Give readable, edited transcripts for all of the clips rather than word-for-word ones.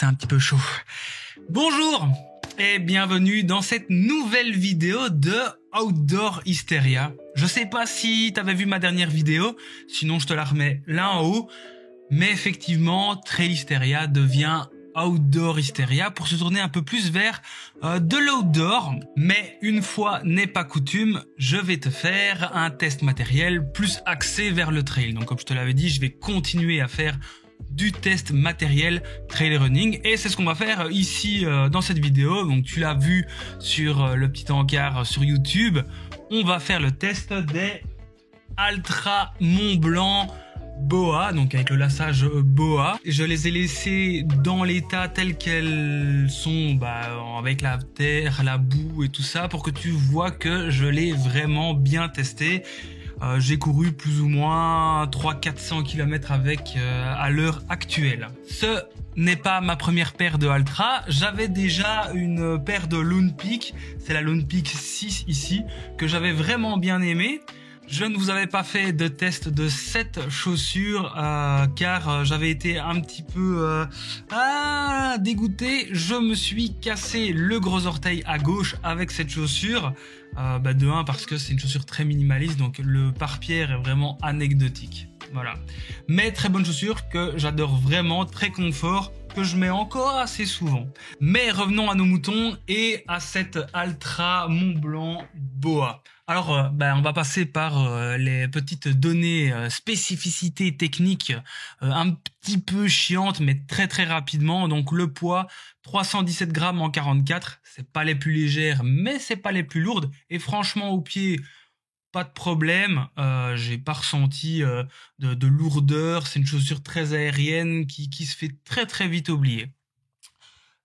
c'est un petit peu chaud. Bonjour et bienvenue dans cette nouvelle vidéo de Outdoor Hysteria. Je sais pas si t'avais vu ma dernière vidéo, sinon je te la remets là en haut. Mais effectivement, Trail Hysteria devient Outdoor Hysteria pour se tourner un peu plus vers de l'outdoor. Mais une fois n'est pas coutume, je vais te faire un test matériel plus axé vers le trail. Donc comme je te l'avais dit, je vais continuer à faire du test matériel trail running et c'est ce qu'on va faire ici dans cette vidéo. Donc tu l'as vu sur le petit encart sur YouTube, on va faire le test des Altra Mont Blanc BOA, donc avec le lassage BOA. Je les ai laissés dans l'état tel qu'elles sont, avec la terre, la boue et tout ça, pour que tu vois que je l'ai vraiment bien testé. J'ai couru plus ou moins 300-400 km avec à l'heure actuelle. Ce n'est pas ma première paire de Altra. J'avais déjà une paire de Lone Peak, c'est la Lone Peak 6 ici, que j'avais vraiment bien aimée. Je ne vous avais pas fait de test de cette chaussure car j'avais été un petit peu dégoûté. Je me suis cassé le gros orteil à gauche avec cette chaussure. De 1 parce que c'est une chaussure très minimaliste, donc le pare-pierre est vraiment anecdotique. Voilà. Mais très bonne chaussure que j'adore vraiment, très confort, que je mets encore assez souvent. Mais revenons à nos moutons et à cette Altra Mont Blanc BOA. Alors, on va passer par les petites données, spécificités techniques, un petit peu chiantes, mais très très rapidement. Donc le poids, 317 grammes en 44, c'est pas les plus légères, mais c'est pas les plus lourdes. Et franchement, au pied, pas de problème. J'ai pas ressenti de lourdeur. C'est une chaussure très aérienne qui se fait très très vite oublier.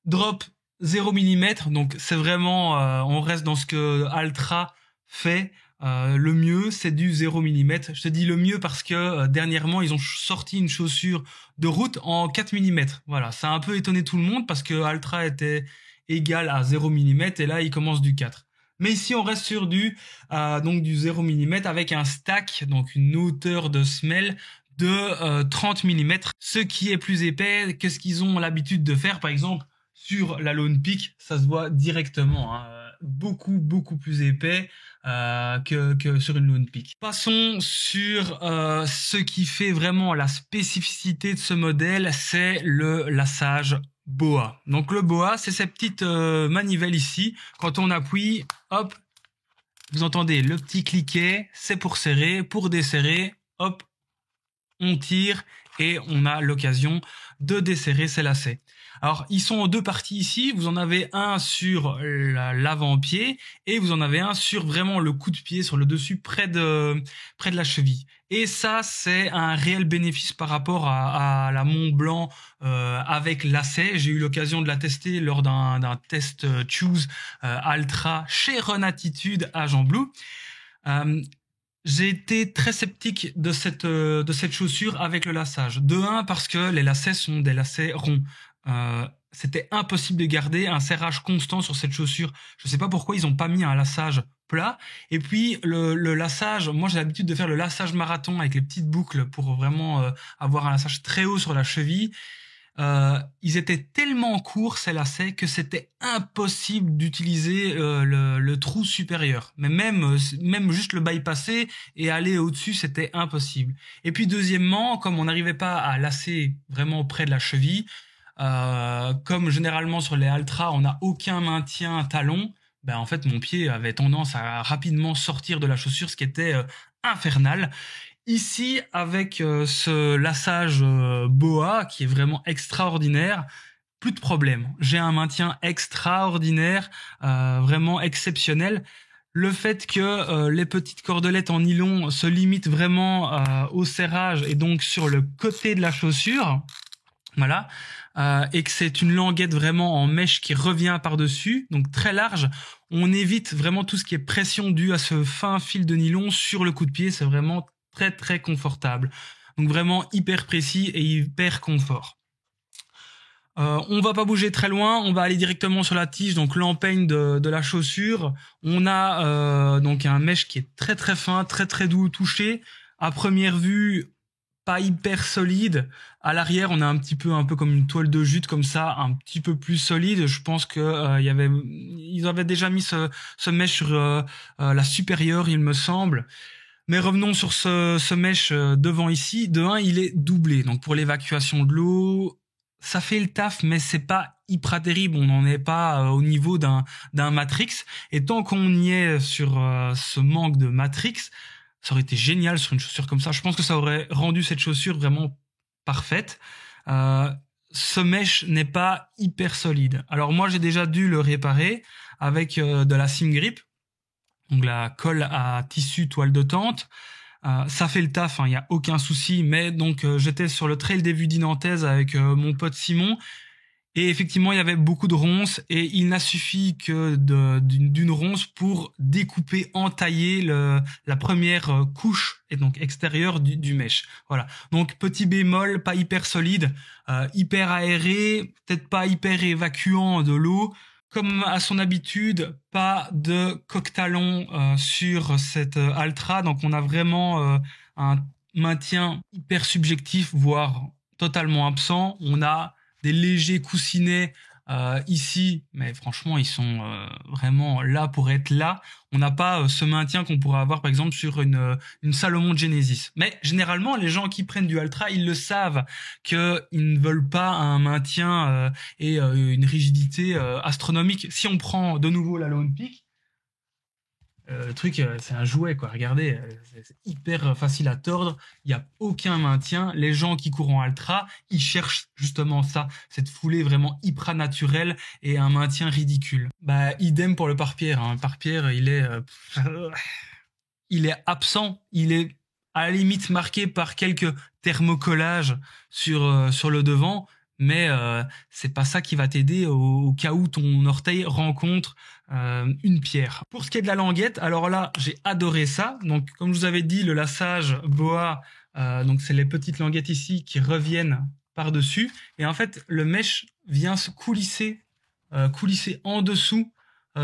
Drop 0 mm, donc c'est vraiment, on reste dans ce que Altra fait. Le mieux, c'est du 0 mm. Je te dis le mieux parce que dernièrement, ils ont sorti une chaussure de route en 4 mm. Voilà, ça a un peu étonné tout le monde parce que Altra était égal à 0 mm et là, il commence du 4. Mais ici, on reste sur du 0 mm avec un stack, donc une hauteur de semelle de 30 mm, ce qui est plus épais que ce qu'ils ont l'habitude de faire. Par exemple, sur la Lone Peak, ça se voit directement, beaucoup plus épais que sur une Lone Peak. Passons sur ce qui fait vraiment la spécificité de ce modèle, c'est le lassage BOA. Donc le BOA, c'est ces petites manivelles ici. Quand on appuie, hop, vous entendez le petit cliquet, c'est pour serrer, pour desserrer, hop, on tire et on a l'occasion de desserrer ces lacets. Alors, ils sont en deux parties ici. Vous en avez un sur l'avant-pied et vous en avez un sur vraiment le coup de pied, sur le dessus, près de la cheville. Et ça, c'est un réel bénéfice par rapport à la Mont Blanc avec lacet. J'ai eu l'occasion de la tester lors d'un test Choose Altra chez Run Attitude à Jean-Blou. J'ai été très sceptique de cette chaussure avec le lassage. De 1 parce que les lacets sont des lacets ronds. C'était impossible de garder un serrage constant sur cette chaussure. Je sais pas pourquoi ils ont pas mis un lassage plat. Et puis le lassage, moi j'ai l'habitude de faire le lassage marathon avec les petites boucles pour vraiment avoir un lassage très haut sur la cheville. Ils étaient tellement courts ces lacets que c'était impossible d'utiliser le trou supérieur. Mais même juste le bypasser et aller au-dessus, c'était impossible. Et puis deuxièmement, comme on n'arrivait pas à lasser vraiment près de la cheville, comme généralement sur les Altra, on n'a aucun maintien talon. En fait, mon pied avait tendance à rapidement sortir de la chaussure, ce qui était infernal. Ici, avec ce lassage BOA qui est vraiment extraordinaire, plus de problème. J'ai un maintien extraordinaire, vraiment exceptionnel. Le fait que les petites cordelettes en nylon se limitent vraiment au serrage et donc sur le côté de la chaussure, voilà, et que c'est une languette vraiment en mèche qui revient par-dessus, donc très large. On évite vraiment tout ce qui est pression due à ce fin fil de nylon sur le coup de pied. C'est vraiment très très confortable. Donc vraiment hyper précis et hyper confort. On va pas bouger très loin, on va aller directement sur la tige, donc l'empeigne de la chaussure. On a donc un mèche qui est très très fin, très très doux au toucher. À première vue, pas hyper solide. À l'arrière, on a un peu comme une toile de jute comme ça, un petit peu plus solide. Je pense que ils avaient déjà mis ce mesh sur la supérieure, il me semble. Mais revenons sur ce mesh devant ici. De 1, il est doublé. Donc pour l'évacuation de l'eau, ça fait le taf, mais c'est pas hyper terrible. On n'en est pas au niveau d'un Matrix. Et tant qu'on y est sur ce manque de Matrix, ça aurait été génial sur une chaussure comme ça. Je pense que ça aurait rendu cette chaussure vraiment parfaite. Ce mesh n'est pas hyper solide. Alors moi, j'ai déjà dû le réparer avec de la Sim Grip, donc la colle à tissu toile de tente. Ça fait le taf, il y a aucun souci. Mais donc j'étais sur le trail des vues d'Inanthèse avec mon pote Simon. Et effectivement, il y avait beaucoup de ronces et il n'a suffi que d'une ronce pour découper, entailler la première couche et donc extérieure du mesh. Voilà. Donc petit bémol, pas hyper solide, hyper aéré, peut-être pas hyper évacuant de l'eau. Comme à son habitude, pas de coq-talon sur cette Altra. Donc on a vraiment un maintien hyper subjectif, voire totalement absent. On a des légers coussinets ici, mais franchement, ils sont vraiment là pour être là. On n'a pas ce maintien qu'on pourrait avoir, par exemple, sur une Salomon Genesis. Mais généralement, les gens qui prennent du Altra, ils le savent qu'ils ne veulent pas un maintien et une rigidité astronomique. Si on prend de nouveau la Lone Peak, le truc, c'est un jouet, quoi. Regardez, c'est hyper facile à tordre. Il n'y a aucun maintien. Les gens qui courent en Altra, ils cherchent justement ça, cette foulée vraiment hyper naturelle et un maintien ridicule. Bah, idem pour le pare-pierre. Le pare-pierre, il est absent. Il est à la limite marqué par quelques thermocollages sur le devant. Mais c'est pas ça qui va t'aider au cas où ton orteil rencontre une pierre. Pour ce qui est de la languette, alors là, j'ai adoré ça. Donc, comme je vous avais dit, le lassage BOA, donc c'est les petites languettes ici qui reviennent par-dessus. Et en fait, le mesh vient se coulisser en dessous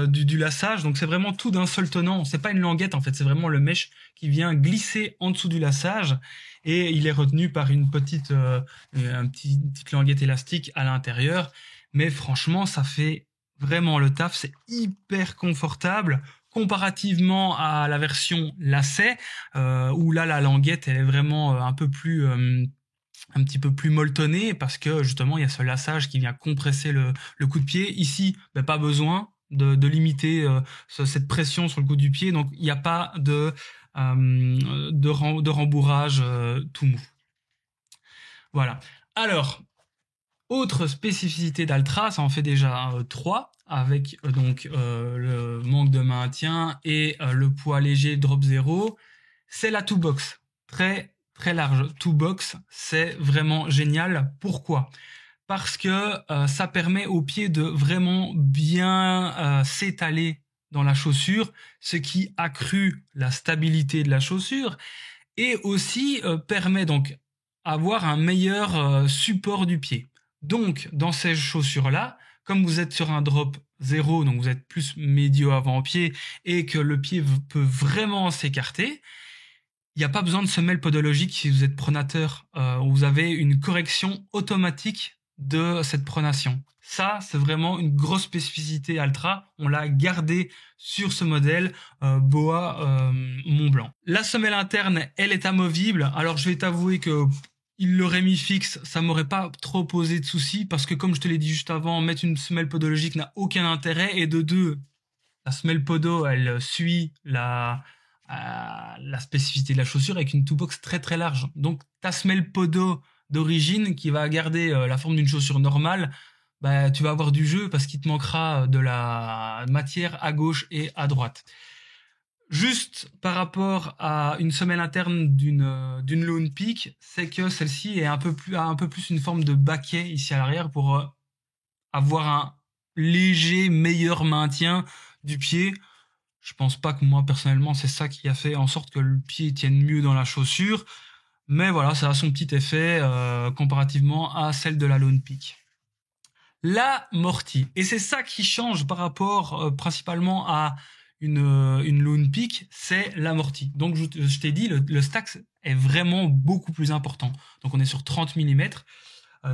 du lassage. Donc, c'est vraiment tout d'un seul tenant. C'est pas une languette, en fait. C'est vraiment le mesh qui vient glisser en dessous du lassage. Et il est retenu par une petite languette élastique à l'intérieur. Mais franchement, ça fait vraiment le taf. C'est hyper confortable comparativement à la version lacet, où là, la languette, elle est vraiment un petit peu plus molletonnée parce que justement, il y a ce lassage qui vient compresser le coup de pied. Ici, pas besoin de limiter cette pression sur le coup du pied. Donc, il n'y a pas de rembourrage tout mou. Voilà. Alors, autre spécificité d'Altra, ça en fait déjà 3, avec le manque de maintien et le poids léger drop 0, c'est la two box. Très très large two box, c'est vraiment génial. Pourquoi ? Parce que ça permet au pied de vraiment bien s'étaler dans la chaussure, ce qui accrue la stabilité de la chaussure et aussi permet donc avoir un meilleur support du pied. Donc, dans ces chaussures-là, comme vous êtes sur un drop 0, donc vous êtes plus médio avant-pied et que le pied peut vraiment s'écarter, il n'y a pas besoin de semelle podologique si vous êtes pronateur. Vous avez une correction automatique de cette pronation. Ça, c'est vraiment une grosse spécificité Altra. On l'a gardé sur ce modèle BOA Mont Blanc. La semelle interne, elle est amovible. Alors, je vais t'avouer que il l'aurait mis fixe, ça m'aurait pas trop posé de soucis parce que comme je te l'ai dit juste avant, mettre une semelle podologique n'a aucun intérêt et de deux, la semelle podo, elle suit la spécificité de la chaussure avec une two-box très très large. Donc ta semelle podo d'origine qui va garder la forme d'une chaussure normale, bah, tu vas avoir du jeu parce qu'il te manquera de la matière à gauche et à droite. Juste par rapport à une semelle interne d'une Lone Peak, c'est que celle-ci est a un peu plus une forme de baquet ici à l'arrière pour avoir un léger meilleur maintien du pied. Je pense pas que moi personnellement c'est ça qui a fait en sorte que le pied tienne mieux dans la chaussure, mais voilà, ça a son petit effet comparativement à celle de la Lone Peak. L'amorti, et c'est ça qui change par rapport principalement à une Lone Peak, c'est l'amorti. Donc je t'ai dit, le stack est vraiment beaucoup plus important. Donc on est sur 30 mm,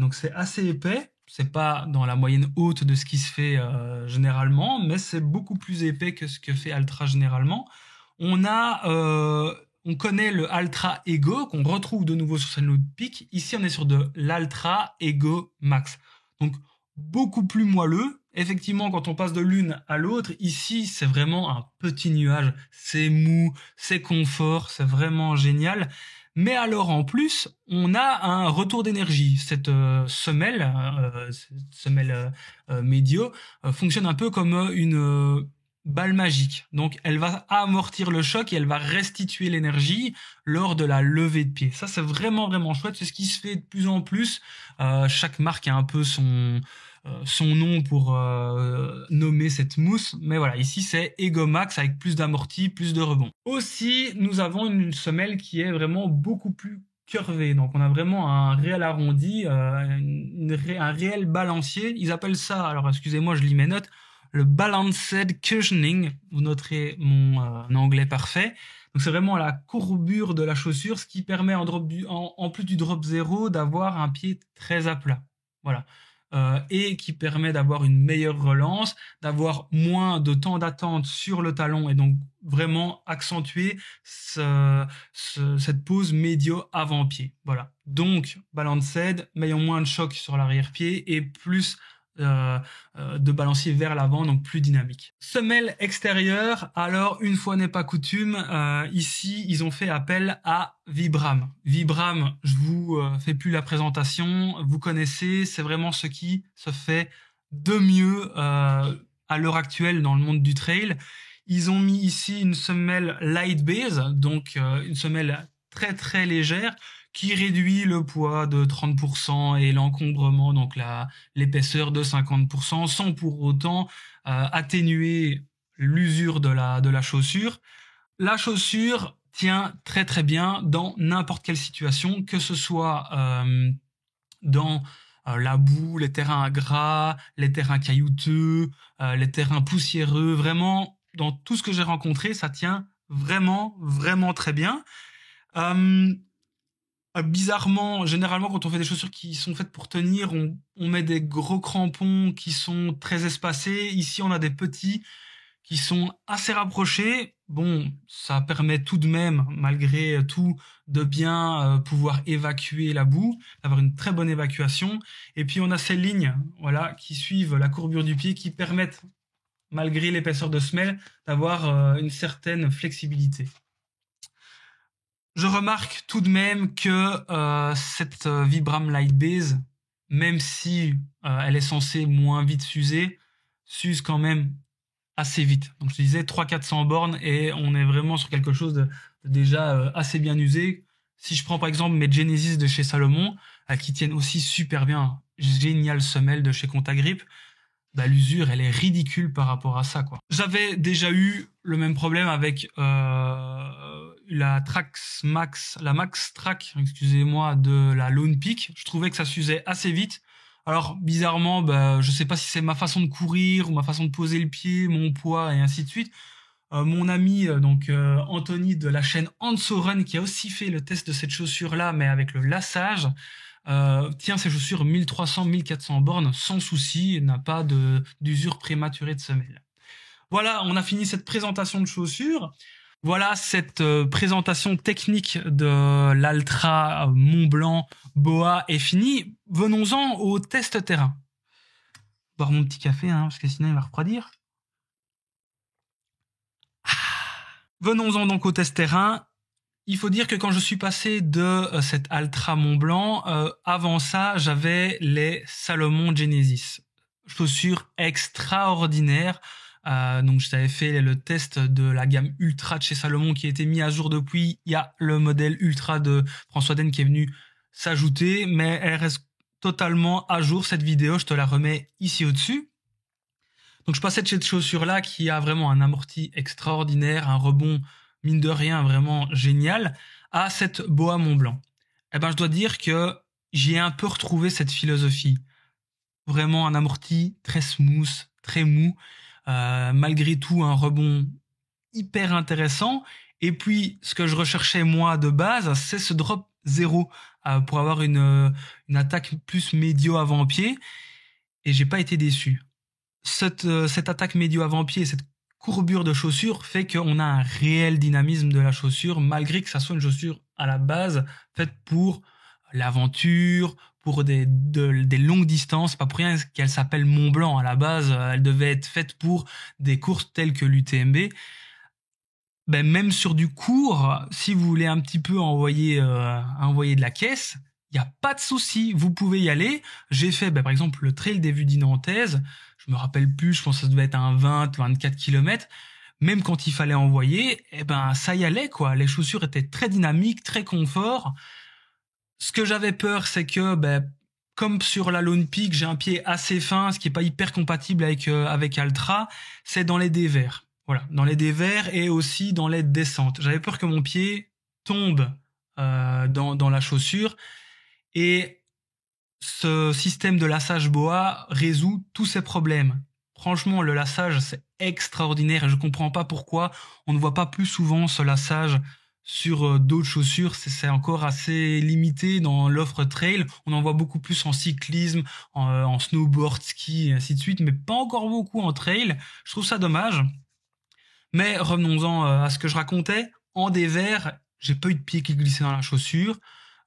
donc c'est assez épais. C'est pas dans la moyenne haute de ce qui se fait généralement, mais c'est beaucoup plus épais que ce que fait Altra généralement. On connaît le Altra Ego qu'on retrouve de nouveau sur cette Lone Peak. Ici, on est sur de l'Altra Ego Max. Donc beaucoup plus moelleux. Effectivement, quand on passe de l'une à l'autre, ici, c'est vraiment un petit nuage. C'est mou, c'est confort, c'est vraiment génial. Mais alors en plus, on a un retour d'énergie. Cette semelle médio, fonctionne un peu comme une balle magique. Donc elle va amortir le choc et elle va restituer l'énergie lors de la levée de pied. Ça, c'est vraiment vraiment chouette. C'est ce qui se fait de plus en plus. Chaque marque a un peu son nom pour nommer cette mousse, mais voilà, ici c'est Ego Max avec plus d'amorti, plus de rebond. Aussi, nous avons une semelle qui est vraiment beaucoup plus curvée, donc on a vraiment un réel arrondi, un réel balancier. Ils appellent ça, alors excusez-moi, je lis mes notes, le Balanced Cushioning. Vous noterez mon anglais parfait. Donc c'est vraiment la courbure de la chaussure, ce qui permet en plus du drop 0 d'avoir un pied très à plat. Voilà. Et qui permet d'avoir une meilleure relance, d'avoir moins de temps d'attente sur le talon et donc vraiment accentuer cette pose médio avant-pied. Voilà. Donc, balanced, mais ayant moins de choc sur l'arrière-pied et plus de balancier vers l'avant, donc plus dynamique. Semelle extérieure, alors une fois n'est pas coutume, ici ils ont fait appel à Vibram. Vibram, je vous fais plus la présentation, vous connaissez, c'est vraiment ce qui se fait de mieux à l'heure actuelle dans le monde du trail. Ils ont mis ici une semelle light base, donc une semelle très très légère, qui réduit le poids de 30% et l'encombrement, donc l'épaisseur de 50%, sans pour autant atténuer l'usure de la chaussure. La chaussure tient très très bien dans n'importe quelle situation, que ce soit dans la boue, les terrains gras, les terrains caillouteux, les terrains poussiéreux. Vraiment, dans tout ce que j'ai rencontré, ça tient vraiment vraiment très bien. Bizarrement, généralement, quand on fait des chaussures qui sont faites pour tenir, on met des gros crampons qui sont très espacés. Ici, on a des petits qui sont assez rapprochés. Bon, ça permet tout de même, malgré tout, de bien pouvoir évacuer la boue, d'avoir une très bonne évacuation. Et puis, on a ces lignes, voilà, qui suivent la courbure du pied, qui permettent, malgré l'épaisseur de semelle, d'avoir une certaine flexibilité. Je remarque tout de même que cette Vibram Light Base, même si elle est censée moins vite s'user, s'use quand même assez vite. Donc je disais 300-400 bornes et on est vraiment sur quelque chose de déjà assez bien usé. Si je prends par exemple mes Genesis de chez Salomon, qui tiennent aussi super bien, génial semelle de chez Contagrip, bah, l'usure elle est ridicule par rapport à ça, quoi. J'avais déjà eu le même problème avec la Max Track, excusez-moi, de la Lone Peak. Je trouvais que ça s'usait assez vite. Alors bizarrement, bah, je sais pas si c'est ma façon de courir ou ma façon de poser le pied, mon poids et ainsi de suite. Mon ami Anthony de la chaîne Anso Run, qui a aussi fait le test de cette chaussure là, mais avec le lassage, tient ses chaussures 1300-1400 bornes sans souci, et n'a pas d'usure prématurée de semelle. Voilà, on a fini cette présentation de chaussures. Voilà, cette présentation technique de l'Altra Mont Blanc Boa est finie. Venons-en au test terrain. Boire mon petit café, hein, parce que sinon il va refroidir. Venons-en donc au test terrain. Il faut dire que quand je suis passé de cette Altra Mont Blanc, avant ça, j'avais les Salomon Genesis. Chaussures extraordinaires. Donc je t'avais fait le test de la gamme Ultra de chez Salomon qui a été mis à jour depuis. Il y a le modèle Ultra de François Den qui est venu s'ajouter, mais elle reste totalement à jour cette vidéo, je te la remets ici au-dessus. Donc je passais de cette chaussure là qui a vraiment un amorti extraordinaire, un rebond mine de rien vraiment génial, à cette Boa Mont Blanc. Eh ben je dois dire que j'ai un peu retrouvé cette philosophie. Vraiment un amorti très smooth, très mou. Malgré tout un rebond hyper intéressant. Et puis, ce que je recherchais moi de base, c'est ce drop 0 pour avoir une attaque plus médio avant-pied. Et j'ai pas été déçu. Cette attaque médio avant-pied, cette courbure de chaussure fait qu'on a un réel dynamisme de la chaussure, malgré que ça soit une chaussure à la base faite pour l'aventure, pour des longues distances. Pas pour rien qu'elle s'appelle Mont Blanc. À la base, elle devait être faite pour des courses telles que l'UTMB. Ben, même sur du court, si vous voulez un petit peu envoyer de la caisse, il n'y a pas de souci, vous pouvez y aller. J'ai fait par exemple le trail des vues dinantaises, je me rappelle plus, je pense que ça devait être un 20-24 km. Même quand il fallait envoyer, ça y allait quoi. Les chaussures étaient très dynamiques, très confort. Ce que j'avais peur, c'est que comme sur la Lone Peak, j'ai un pied assez fin, ce qui est pas hyper compatible avec Altra, c'est dans les dévers. Voilà, dans les dévers et aussi dans les descentes. J'avais peur que mon pied tombe dans la chaussure. Et ce système de lassage BOA résout tous ces problèmes. Franchement, le lassage, c'est extraordinaire et je comprends pas pourquoi on ne voit pas plus souvent ce lassage sur d'autres chaussures. C'est encore assez limité dans l'offre trail. On en voit beaucoup plus en cyclisme, en snowboard, ski et ainsi de suite, mais pas encore beaucoup en trail. Je trouve ça dommage. Mais revenons-en à ce que je racontais. En dévers, j'ai pas eu de pied qui glissait dans la chaussure.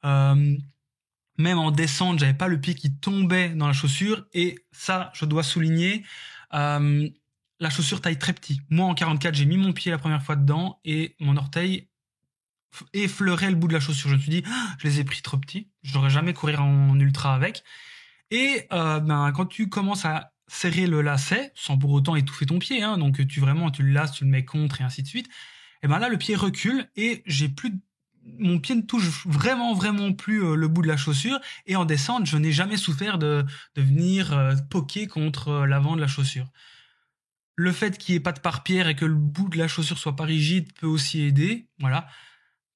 Même en descente, j'avais pas le pied qui tombait dans la chaussure. Et ça, je dois souligner, la chaussure taille très petit. Moi, en 44, j'ai mis mon pied la première fois dedans et mon orteil effleurait le bout de la chaussure. Je me suis dit, je les ai pris trop petits. Je n'aurais jamais courir en ultra avec. Et quand tu commences à serrer le lacet, sans pour autant étouffer ton pied, hein, donc tu le lasses, tu le mets contre et ainsi de suite, et là le pied recule et mon pied ne touche vraiment plus le bout de la chaussure. Et en descente, je n'ai jamais souffert de venir poker contre l'avant de la chaussure. Le fait qu'il n'y ait pas de pare-pierre et que le bout de la chaussure soit pas rigide peut aussi aider. Voilà.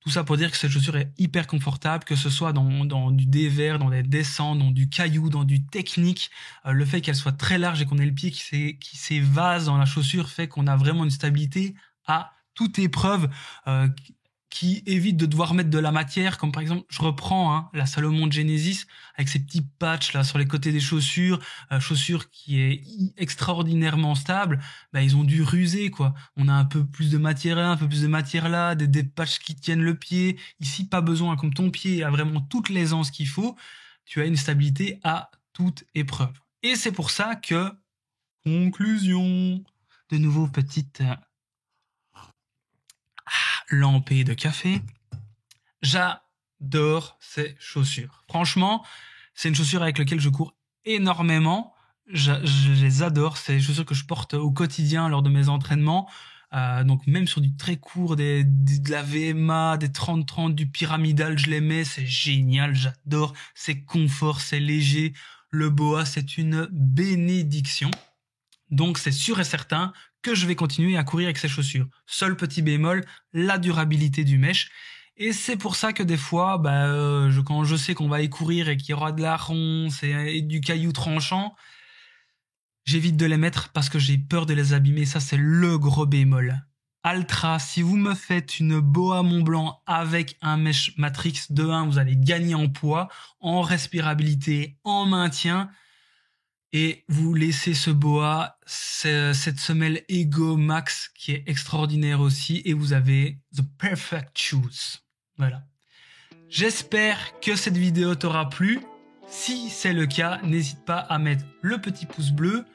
Tout ça pour dire que cette chaussure est hyper confortable, que ce soit dans du dévers, dans des descentes, dans du caillou, dans du technique. Le fait qu'elle soit très large et qu'on ait le pied qui s'évase dans la chaussure fait qu'on a vraiment une stabilité à toute épreuve qui évite de devoir mettre de la matière. Comme par exemple, je reprends la Salomon Genesis avec ses petits patchs là sur les côtés des chaussures, chaussure qui est extraordinairement stable. Ils ont dû ruser quoi. On a un peu plus de matière là, un peu plus de matière là, des patchs qui tiennent le pied. Ici, pas besoin, comme ton pied a vraiment toute l'aisance qu'il faut, tu as une stabilité à toute épreuve. Et c'est pour ça que, conclusion, de nouveau petite lampée de café. J'adore ces chaussures. Franchement, c'est une chaussure avec laquelle je cours énormément. Je les adore. C'est des chaussures que je porte au quotidien lors de mes entraînements. Donc même sur du très court, de la VMA, des 30-30, du pyramidal, je les mets. C'est génial, j'adore. C'est confort, c'est léger. Le BOA, c'est une bénédiction. Donc c'est sûr et certain que je vais continuer à courir avec ces chaussures. Seul petit bémol, la durabilité du mesh. Et c'est pour ça que des fois, quand je sais qu'on va y courir et qu'il y aura de la ronce et du caillou tranchant, j'évite de les mettre parce que j'ai peur de les abîmer. Ça, c'est le gros bémol. Altra, si vous me faites une BOA Mont Blanc avec un mesh Matrix, de 1, vous allez gagner en poids, en respirabilité, en maintien. Et vous laissez ce BOA, cette semelle Ego Max qui est extraordinaire aussi. Et vous avez the perfect shoes. Voilà. J'espère que cette vidéo t'aura plu. Si c'est le cas, n'hésite pas à mettre le petit pouce bleu.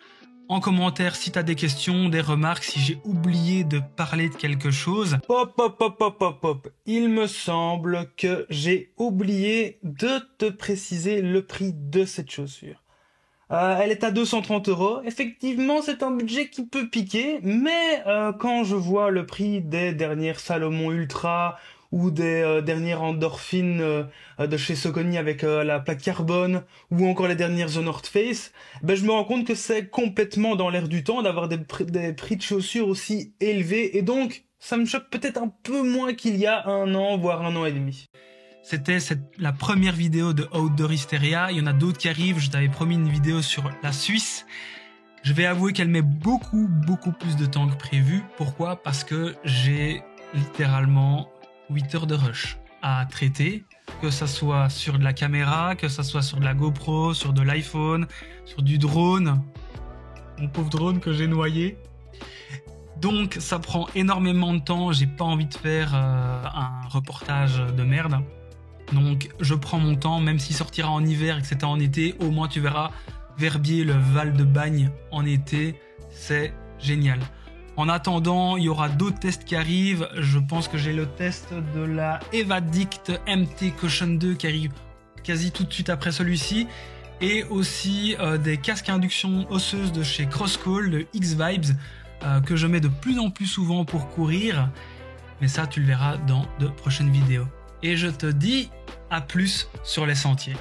En commentaire si tu as des questions, des remarques, si j'ai oublié de parler de quelque chose. Pop. Il me semble que j'ai oublié de te préciser le prix de cette chaussure. Elle est à 230 €. Effectivement, c'est un budget qui peut piquer, mais quand je vois le prix des dernières Salomon Ultra ou des dernières endorphines de chez Saucony avec la plaque carbone, ou encore les dernières The North Face, je me rends compte que c'est complètement dans l'air du temps d'avoir des prix de chaussures aussi élevés, et donc ça me choque peut-être un peu moins qu'il y a 1 an, voire 1 an et demi. C'était la première vidéo de Outdoor Hysteria. Il y en a d'autres qui arrivent. Je t'avais promis une vidéo sur la Suisse. Je vais avouer qu'elle met beaucoup plus de temps que prévu. Pourquoi? Parce que j'ai littéralement 8 heures de rush à traiter, que ça soit sur de la caméra, que ça soit sur de la GoPro, sur de l'iPhone, sur du drone. Mon pauvre drone que j'ai noyé. Donc ça prend énormément de temps, j'ai pas envie de faire un reportage de merde. Donc je prends mon temps, même s'il sortira en hiver et que c'était en été, au moins tu verras Verbier, le Val de Bagne en été, c'est génial. En attendant, il y aura d'autres tests qui arrivent. Je pense que j'ai le test de la Evadict MT Caution 2 qui arrive quasi tout de suite après celui-ci. Et aussi des casques à induction osseuse de chez Crosscall, de X-Vibes, que je mets de plus en plus souvent pour courir. Mais ça, tu le verras dans de prochaines vidéos. Et je te dis à plus sur les sentiers.